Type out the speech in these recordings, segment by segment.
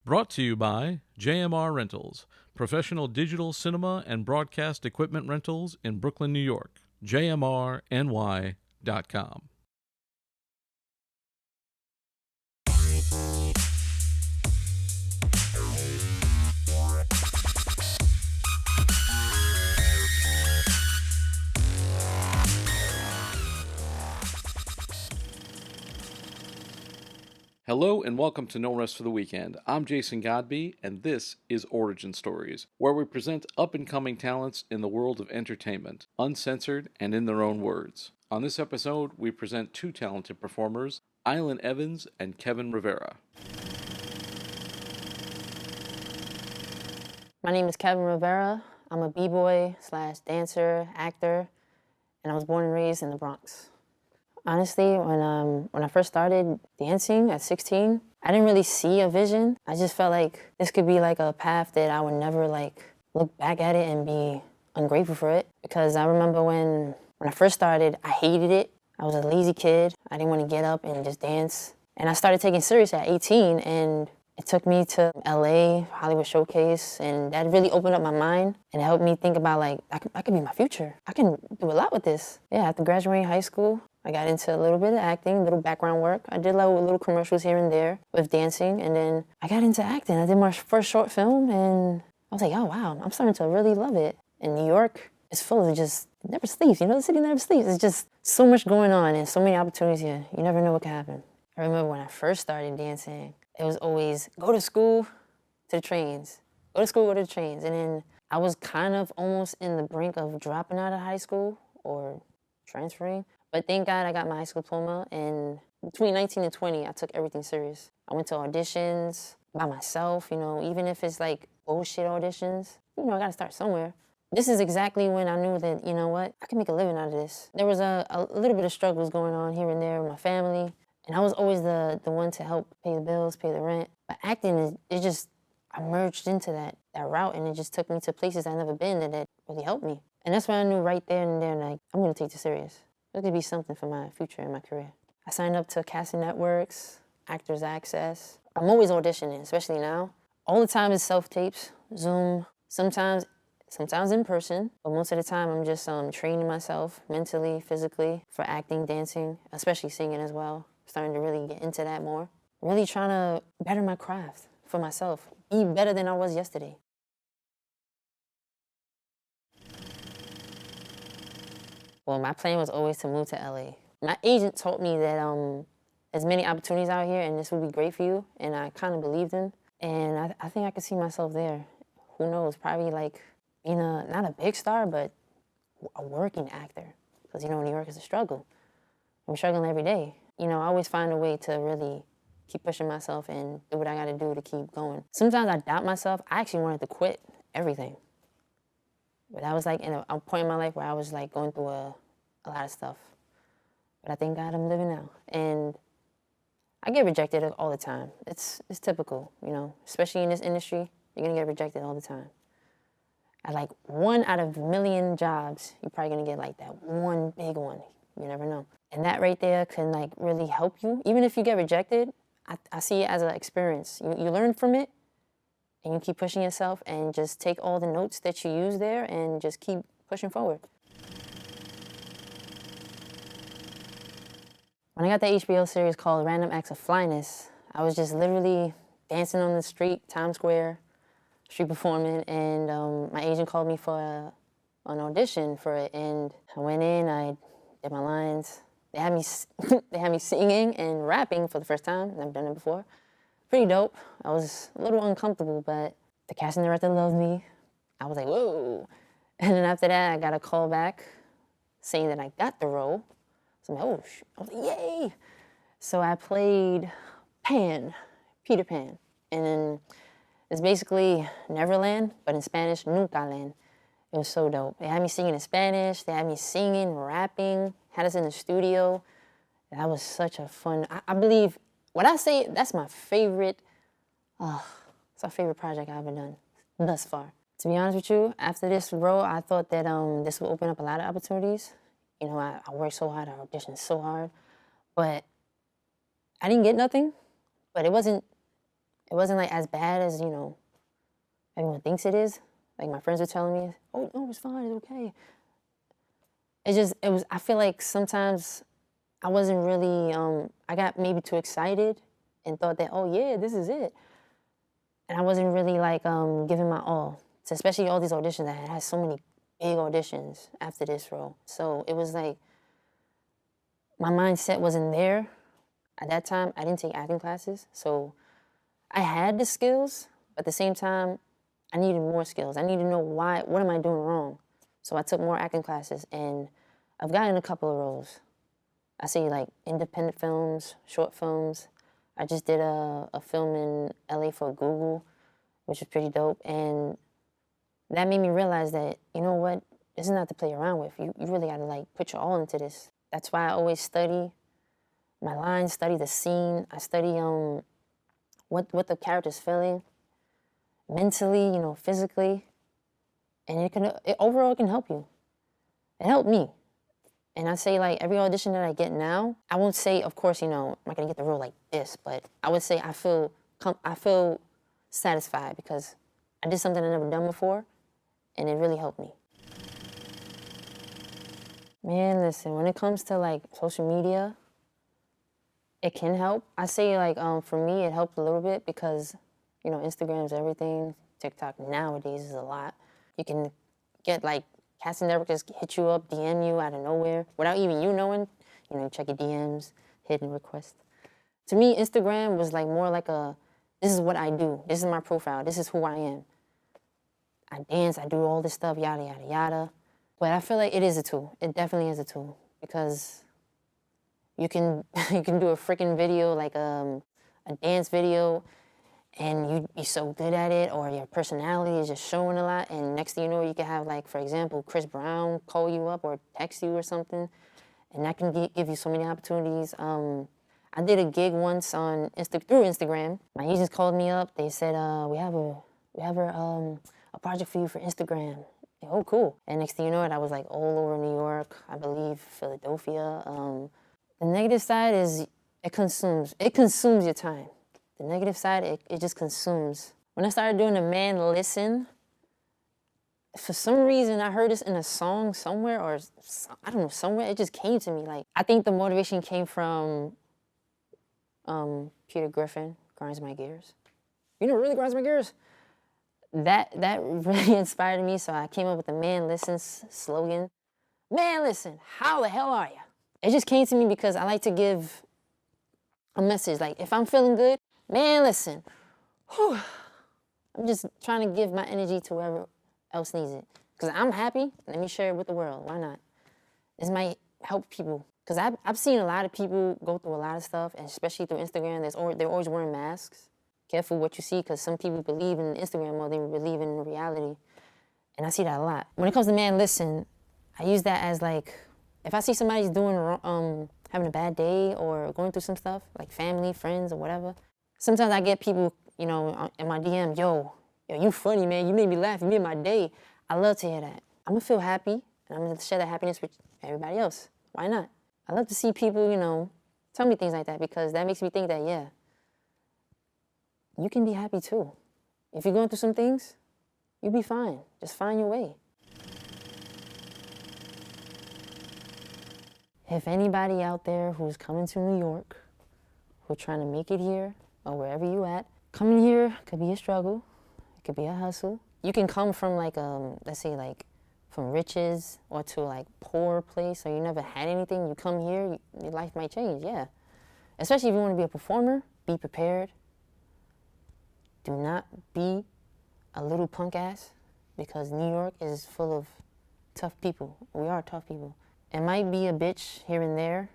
Brought to you by JMR Rentals, professional digital cinema and broadcast equipment rentals in Brooklyn, New York. JMRNY.com. Hello and welcome to No Rest for the Weekend. I'm Jason Godbey, and this is Origin Stories, where we present up-and-coming talents in the world of entertainment, uncensored and in their own words. On this episode, we present two talented performers, Aislinn Evans and Kevin Rivera. My name is Kevin Rivera. I'm a b-boy / dancer, actor, and I was born and raised in the Bronx. Honestly, when I first started dancing at 16, I didn't really see a vision. I just felt like this could be like a path that I would never look back at it and be ungrateful for it. Because I remember when I first started, I hated it. I was a lazy kid. I didn't want to get up and just dance. And I started taking it serious at 18, and it took me to LA, Hollywood Showcase, and that really opened up my mind and it helped me think about that could be my future. I can do a lot with this. Yeah, after graduating high school, I got into a little bit of acting, a little background work. I did little commercials here and there with dancing, and then I got into acting. I did my first short film, and I was like, oh wow, I'm starting to really love it. And New York is full of just, it never sleeps. You know, the city never sleeps. It's just so much going on and so many opportunities here. You never know what can happen. I remember when I first started dancing, it was always go to school, to the trains. Go to school, go to the trains. And then I was kind of almost in the brink of dropping out of high school or transferring. But thank God I got my high school diploma, and between 19 and 20, I took everything serious. I went to auditions by myself, even if it's bullshit auditions. I gotta start somewhere. This is exactly when I knew that, you know what, I can make a living out of this. There was a little bit of struggles going on here and there with my family, and I was always the one to help pay the bills, pay the rent. But acting, I merged into that route, and it just took me to places I'd never been that really helped me. And that's when I knew right there and there, I'm gonna take this serious. It could be something for my future and my career. I signed up to casting networks, Actors Access. I'm always auditioning, especially now. All the time is self-tapes, Zoom, sometimes in person, but most of the time I'm just training myself mentally, physically for acting, dancing, especially singing as well. Starting to really get into that more. Really trying to better my craft for myself, be better than I was yesterday. Well, my plan was always to move to LA. My agent told me that there's many opportunities out here and this would be great for you, and I kind of believed him. And I think I could see myself there. Who knows, probably being not a big star, but a working actor. Because, New York is a struggle. I'm struggling every day. I always find a way to really keep pushing myself and do what I gotta do to keep going. Sometimes I doubt myself. I actually wanted to quit everything. But I was in a point in my life where I was going through a lot of stuff. But I thank God I'm living now. And I get rejected all the time. It's typical, especially in this industry, you're gonna get rejected all the time. At 1 out of a million jobs, you're probably gonna get that one big one. You never know. And that right there can really help you. Even if you get rejected, I see it as an experience. You learn from it, and you keep pushing yourself and just take all the notes that you use there and just keep pushing forward. When I got the HBO series called Random Acts of Flyness, I was just literally dancing on the street, Times Square, street performing, and my agent called me for an audition for it, and I went in, I did my lines. They had me singing and rapping for the first time. Never done it before. Pretty dope. I was a little uncomfortable, but the casting director loved me. I was like, whoa. And then after that, I got a call back saying that I got the role. So I'm like, I was like, yay. So I played Peter Pan. And then it's basically Neverland, but in Spanish, Nunca Land. It was so dope. They had me singing in Spanish. They had me singing, rapping, had us in the studio. That was such a fun, I believe, when I say that's my favorite, it's my favorite project I've ever done thus far. To be honest with you, after this role, I thought that this would open up a lot of opportunities. I worked so hard, I auditioned so hard, but I didn't get nothing, but it wasn't It wasn't like as bad as, everyone thinks it is. Like my friends were telling me, oh, no, it's fine, it's okay. I feel like sometimes I wasn't really, I got maybe too excited and thought that, oh yeah, this is it. And I wasn't really like giving my all. So especially all these auditions, I had so many big auditions after this role. So it was like, my mindset wasn't there. At that time, I didn't take acting classes. So I had the skills, but at the same time, I needed more skills. I needed to know what am I doing wrong? So I took more acting classes, and I've gotten a couple of roles. I see like independent films, short films. I just did a film in LA for Google, which was pretty dope. And that made me realize that, you know what, this is not to play around with. You really gotta like put your all into this. That's why I always study my lines, study the scene. I study what the character's feeling mentally, physically. And overall it can help you. It helped me. And I say like every audition that I get now, I won't say, of course, I'm not gonna get the role like this, but I would say I feel satisfied because I did something I never done before, and it really helped me. Man, listen, when it comes to like social media, it can help. I say like for me, it helped a little bit because, Instagram's everything. TikTok nowadays is a lot. You can get like casting directors hit you up, DM you out of nowhere without even you knowing. You check your DMs, hidden requests. To me, Instagram was like more like this is what I do. This is my profile. This is who I am. I dance, I do all this stuff, yada, yada, yada. But I feel like it is a tool. It definitely is a tool because you can you can do a freaking video, like a dance video, and you're so good at it, or your personality is just showing a lot, and next thing you know, you can have, like, for example, Chris Brown call you up or text you or something, and that can give you so many opportunities. I did a gig once on through Instagram. My agents called me up. They said, we have a project for you for Instagram. Oh, cool. And next thing you know it, I was, like, all over New York, I believe, Philadelphia. The negative side is it consumes your time. The negative side, it just consumes. When I started doing the Man Listen, for some reason I heard this in a song somewhere, or I don't know, somewhere, it just came to me. Like, I think the motivation came from Peter Griffin, Grinds My Gears. Really grinds my gears. That really inspired me, so I came up with the Man Listen slogan. Man, listen, how the hell are you? It just came to me because I like to give a message. Like, if I'm feeling good, man, listen. Whew. I'm just trying to give my energy to whoever else needs it. Because I'm happy, let me share it with the world. Why not? This might help people. Because I've seen a lot of people go through a lot of stuff, and especially through Instagram, they're always wearing masks. Careful what you see, because some people believe in Instagram more than believe in reality. And I see that a lot. When it comes to Man Listen, I use that as like, if I see somebody's having a bad day or going through some stuff, like family, friends, or whatever, sometimes I get people, in my DM, yo, you funny, man. You made me laugh. You made my day. I love to hear that. I'm going to feel happy, and I'm going to share that happiness with everybody else. Why not? I love to see people, tell me things like that, because that makes me think that, yeah, you can be happy too. If you're going through some things, you'll be fine. Just find your way. If anybody out there who's coming to New York, who's trying to make it here, or wherever you at, coming here could be a struggle. It could be a hustle. You can come from like, let's say like from riches or to like poor place, or you never had anything. You come here, your life might change, yeah. Especially if you want to be a performer, be prepared. Do not be a little punk ass, because New York is full of tough people. We are tough people. It might be a bitch here and there,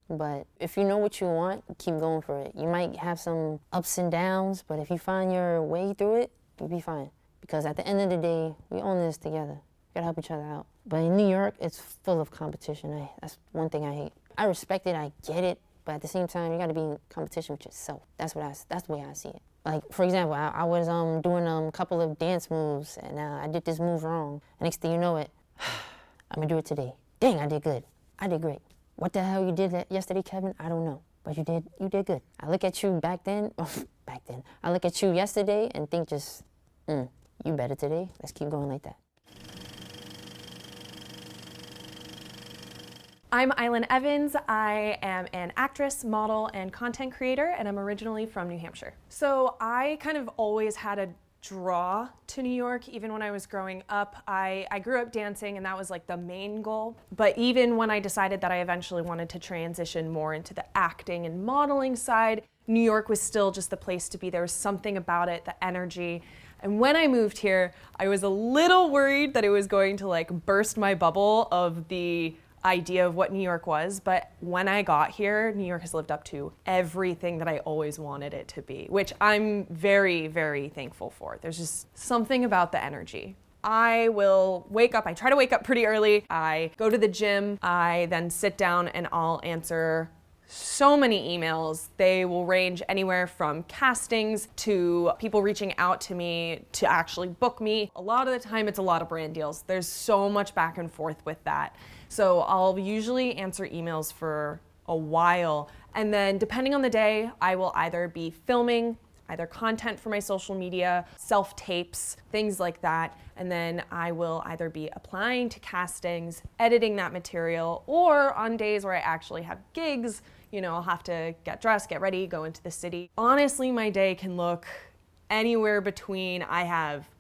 but if you know what you want, keep going for it. You might have some ups and downs, but if you find your way through it, you'll be fine. Because at the end of the day, we own this together. We gotta help each other out. But in New York, it's full of competition. That's one thing I hate. I respect it, I get it, but at the same time, you gotta be in competition with yourself. That's the way I see it. Like, for example, I was doing a couple of dance moves, and I did this move wrong. Next thing you know it, I'm gonna do it today. Dang, I did good. I did great. What the hell you did that yesterday, Kevin? I don't know. but you did good. I look at you I look at you yesterday and think just, you better today. Let's keep going like that. I'm Aislinn Evans. I am an actress, model, and content creator, and I'm originally from New Hampshire. So I kind of always had a draw to New York. Even when I was growing up, I grew up dancing, and that was like the main goal. But even when I decided that I eventually wanted to transition more into the acting and modeling side, New York was still just the place to be. There was something about it, the energy. And when I moved here, I was a little worried that it was going to like burst my bubble of the idea of what New York was, but when I got here, New York has lived up to everything that I always wanted it to be, which I'm very, very thankful for. There's just something about the energy. I will wake up, I try to wake up pretty early, I go to the gym, I then sit down and I'll answer so many emails. They will range anywhere from castings to people reaching out to me to actually book me. A lot of the time it's a lot of brand deals. There's so much back and forth with that. So I'll usually answer emails for a while, and then depending on the day, I will either be filming either content for my social media, self-tapes, things like that, and then I will either be applying to castings, editing that material, or on days where I actually have gigs, I'll have to get dressed, get ready, go into the city. Honestly, my day can look anywhere between I have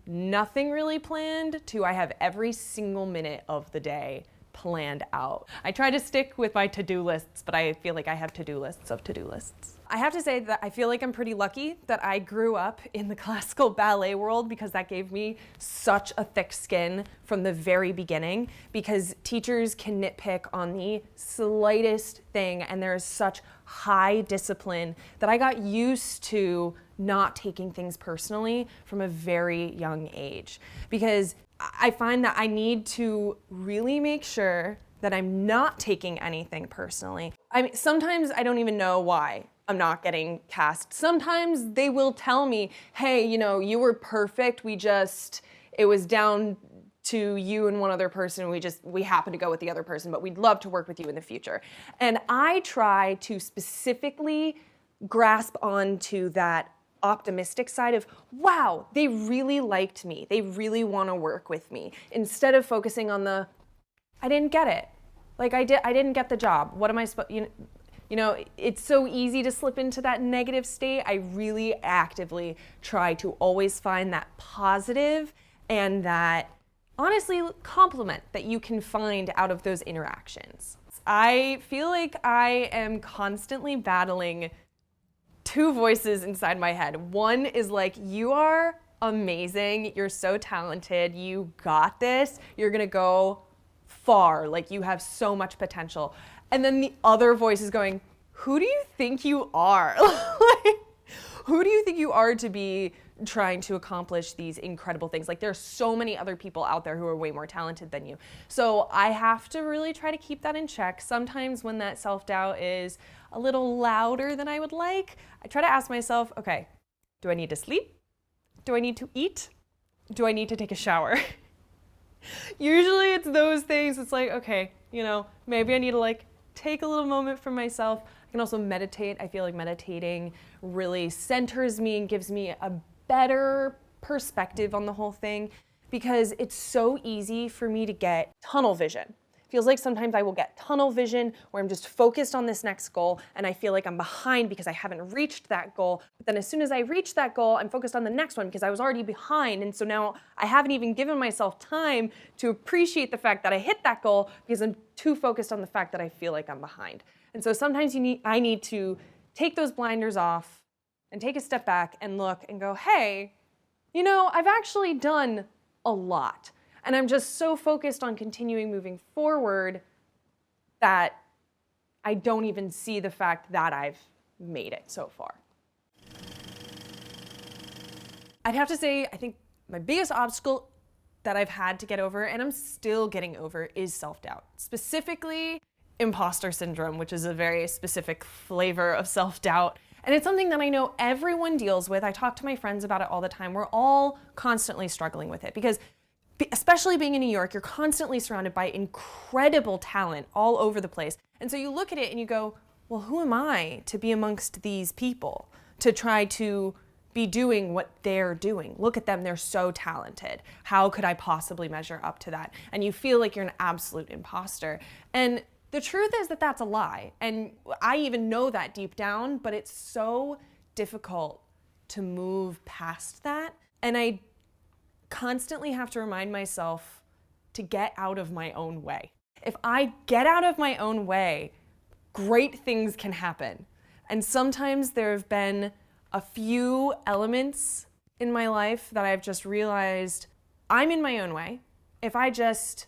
nothing really planned to I have every single minute of the day planned out. I try to stick with my to-do lists, but I feel like I have to-do lists of to-do lists. I have to say that I feel like I'm pretty lucky that I grew up in the classical ballet world, because that gave me such a thick skin from the very beginning, because teachers can nitpick on the slightest thing and there is such high discipline that I got used to not taking things personally from a very young age, because I find that I need to really make sure that I'm not taking anything personally. I mean, sometimes I don't even know why I'm not getting cast. Sometimes they will tell me, hey, you were perfect. It was down to you and one other person. We happened to go with the other person, but we'd love to work with you in the future. And I try to specifically grasp onto that optimistic side of, wow, they really liked me. They really want to work with me. Instead of focusing on the, I didn't get it. Like I didn't get the job. What am I supposed, it's so easy to slip into that negative state. I really actively try to always find that positive and that, honestly, compliment that you can find out of those interactions. I feel like I am constantly battling two voices inside my head. One is like, you are amazing, you're so talented, you got this, you're gonna go far, like you have so much potential. And then the other voice is going, who do you think you are? Like, who do you think you are to be trying to accomplish these incredible things? Like, there's so many other people out there who are way more talented than you. So I have to really try to keep that in check. Sometimes when that self-doubt is a little louder than I would like, I try to ask myself, okay, do I need to sleep? Do I need to eat? Do I need to take a shower? Usually it's those things. It's like, okay, maybe I need to take a little moment for myself. I can also meditate. I feel like meditating really centers me and gives me a better perspective on the whole thing, because it's so easy for me to get tunnel vision. Feels like sometimes I will get tunnel vision where I'm just focused on this next goal and I feel like I'm behind because I haven't reached that goal. But then as soon as I reach that goal, I'm focused on the next one because I was already behind. And so now I haven't even given myself time to appreciate the fact that I hit that goal because I'm too focused on the fact that I feel like I'm behind. And so sometimes I need to take those blinders off and take a step back and look and go, hey, I've actually done a lot. And I'm just so focused on continuing moving forward that I don't even see the fact that I've made it so far. I'd have to say, I think my biggest obstacle that I've had to get over, and I'm still getting over, is self-doubt. Specifically, imposter syndrome, which is a very specific flavor of self-doubt. And it's something that I know everyone deals with. I talk to my friends about it all the time. We're all constantly struggling with it because, especially being in New York, you're constantly surrounded by incredible talent all over the place. And so you look at it and you go, well, who am I to be amongst these people, to try to be doing what they're doing? Look at them, they're so talented. How could I possibly measure up to that? And you feel like you're an absolute imposter. And the truth is that that's a lie. And I even know that deep down, but it's so difficult to move past that. And I constantly have to remind myself to get out of my own way. If I get out of my own way, great things can happen. And sometimes there have been a few elements in my life that I've just realized I'm in my own way. If I just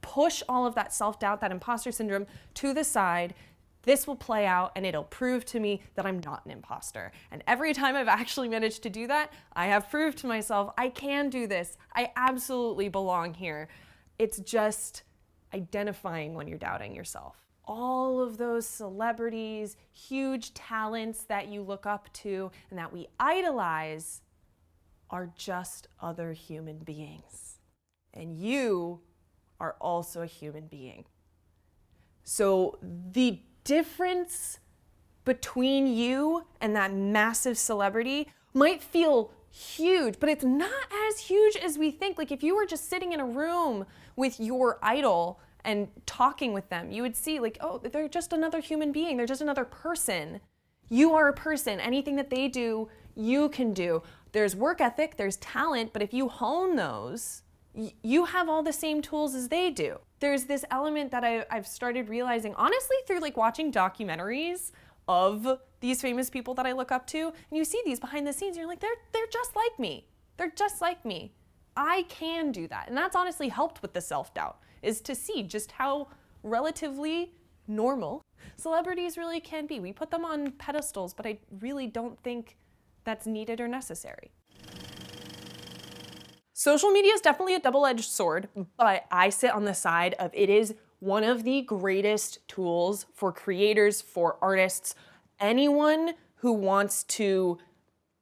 push all of that self-doubt, that imposter syndrome to the side, this will play out and it'll prove to me that I'm not an imposter. And every time I've actually managed to do that, I have proved to myself I can do this. I absolutely belong here. It's just identifying when you're doubting yourself. All of those celebrities, huge talents that you look up to and that we idolize are just other human beings. And you are also a human being. So the difference between you and that massive celebrity might feel huge, but it's not as huge as we think. Like if you were just sitting in a room with your idol and talking with them, you would see like, oh, they're just another human being. They're just another person. You are a person. Anything that they do, you can do. There's work ethic, there's talent, but if you hone those, you have all the same tools as they do. There's this element that I've started realizing, honestly, through like watching documentaries of these famous people that I look up to, and you see these behind the scenes, and you're like, they're just like me. They're just like me. I can do that. And that's honestly helped with the self-doubt, is to see just how relatively normal celebrities really can be. We put them on pedestals, but I really don't think that's needed or necessary. Social media is definitely a double-edged sword, but I sit on the side of it is one of the greatest tools for creators, for artists, anyone who wants to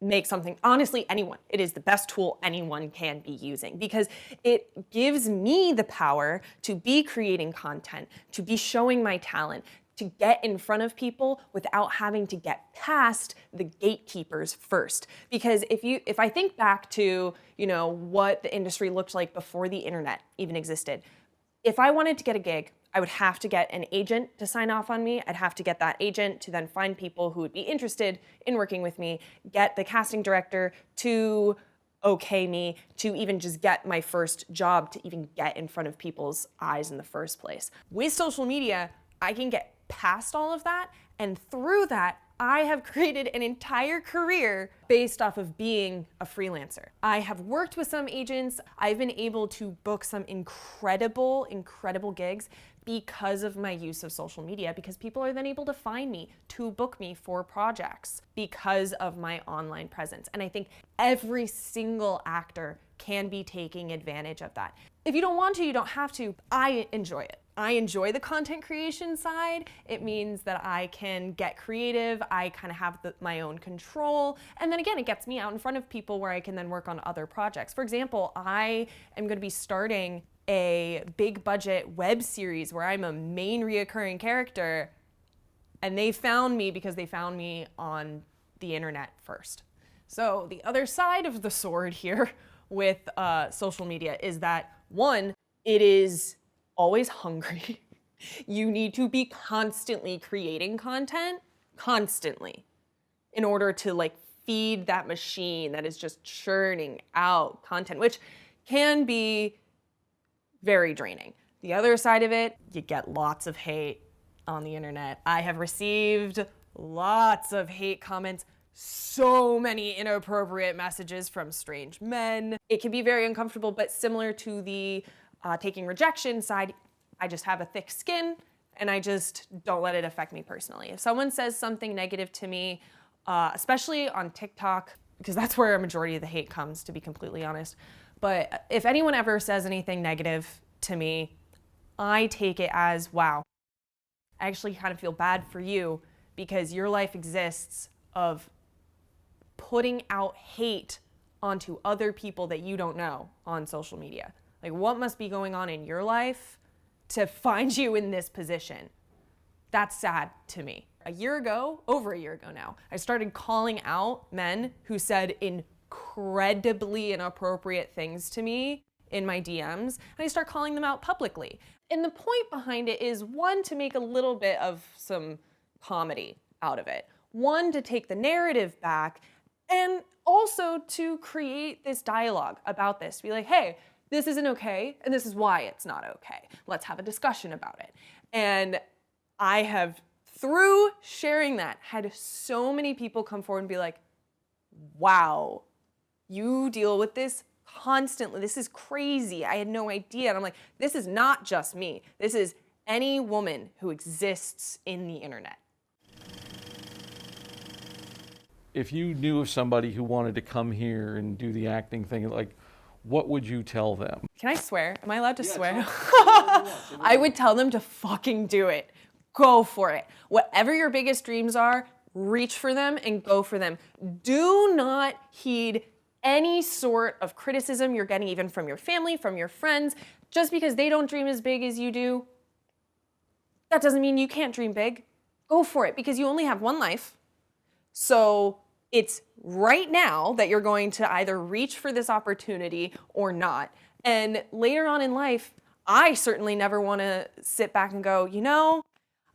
make something, honestly, anyone. It is the best tool anyone can be using because it gives me the power to be creating content, to be showing my talent, to get in front of people without having to get past the gatekeepers first. Because if I think back to, what the industry looked like before the internet even existed, if I wanted to get a gig, I would have to get an agent to sign off on me. I'd have to get that agent to then find people who would be interested in working with me, get the casting director to okay me, to even just get my first job, to even get in front of people's eyes in the first place. With social media, I can get past all of that, and through that, I have created an entire career based off of being a freelancer. I have worked with some agents. I've been able to book some incredible gigs because of my use of social media, because people are then able to find me, to book me for projects because of my online presence. And I think every single actor can be taking advantage of that. If you don't want to, you don't have to. I enjoy it. I enjoy the content creation side. It means that I can get creative. I kind of have my own control. And then again, it gets me out in front of people where I can then work on other projects. For example, I am going to be starting a big budget web series where I'm a main reoccurring character, and they found me because they found me on the internet first. So the other side of the sword here with social media is that, one, it is always hungry. You need to be constantly creating content, constantly, in order to feed that machine that is just churning out content, which can be very draining. The other side of it, you get lots of hate on the internet. I have received lots of hate comments, so many inappropriate messages from strange men. It can be very uncomfortable, but similar to the taking rejection side, I just have a thick skin and I just don't let it affect me personally. If someone says something negative to me, especially on TikTok, because that's where a majority of the hate comes, to be completely honest, but if anyone ever says anything negative to me, I take it as, wow, I actually kind of feel bad for you because your life exists of putting out hate onto other people that you don't know on social media. Like, what must be going on in your life to find you in this position? That's sad to me. over a year ago now, I started calling out men who said incredibly inappropriate things to me in my DMs, and I start calling them out publicly. And the point behind it is, one, to make a little bit of some comedy out of it. One, to take the narrative back, and also to create this dialogue about this. Be like, hey, this isn't okay, and this is why it's not okay. Let's have a discussion about it. And I have, through sharing that, had so many people come forward and be like, wow, you deal with this constantly. This is crazy. I had no idea. And I'm like, this is not just me. This is any woman who exists in the internet. If you knew of somebody who wanted to come here and do the acting thing, like, what would you tell them? Can I swear? Am I allowed to swear? I would tell them to fucking do it. Go for it. Whatever your biggest dreams are, reach for them and go for them. Do not heed any sort of criticism you're getting, even from your family, from your friends. Just because they don't dream as big as you do, that doesn't mean you can't dream big. Go for it, because you only have one life. So it's right now that you're going to either reach for this opportunity or not. And later on in life, I certainly never want to sit back and go, you know,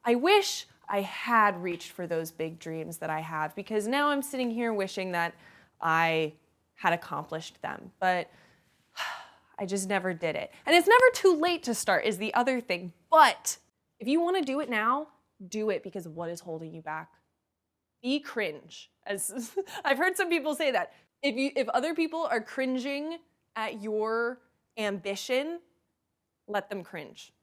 I wish I had reached for those big dreams that I have, because now I'm sitting here wishing that I had accomplished them. But I just never did it. And it's never too late to start is the other thing. But if you want to do it now, do it, because what is holding you back? Be cringe. As I've heard some people say that. If other people are cringing at your ambition, let them cringe.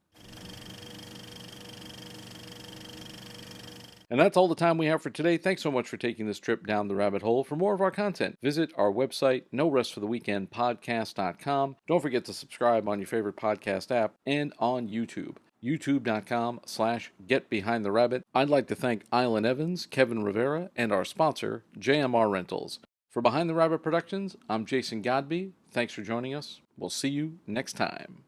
And that's all the time we have for today. Thanks so much for taking this trip down the rabbit hole. For more of our content, visit our website, norestfortheweekendpodcast.com. Don't forget to subscribe on your favorite podcast app and on YouTube. youtube.com/getbehindtherabbit. I'd like to thank Aislinn Evans, Kevin Rivera, and our sponsor, JMR Rentals. For Behind the Rabbit Productions, I'm Jason Godbey. Thanks for joining us. We'll see you next time.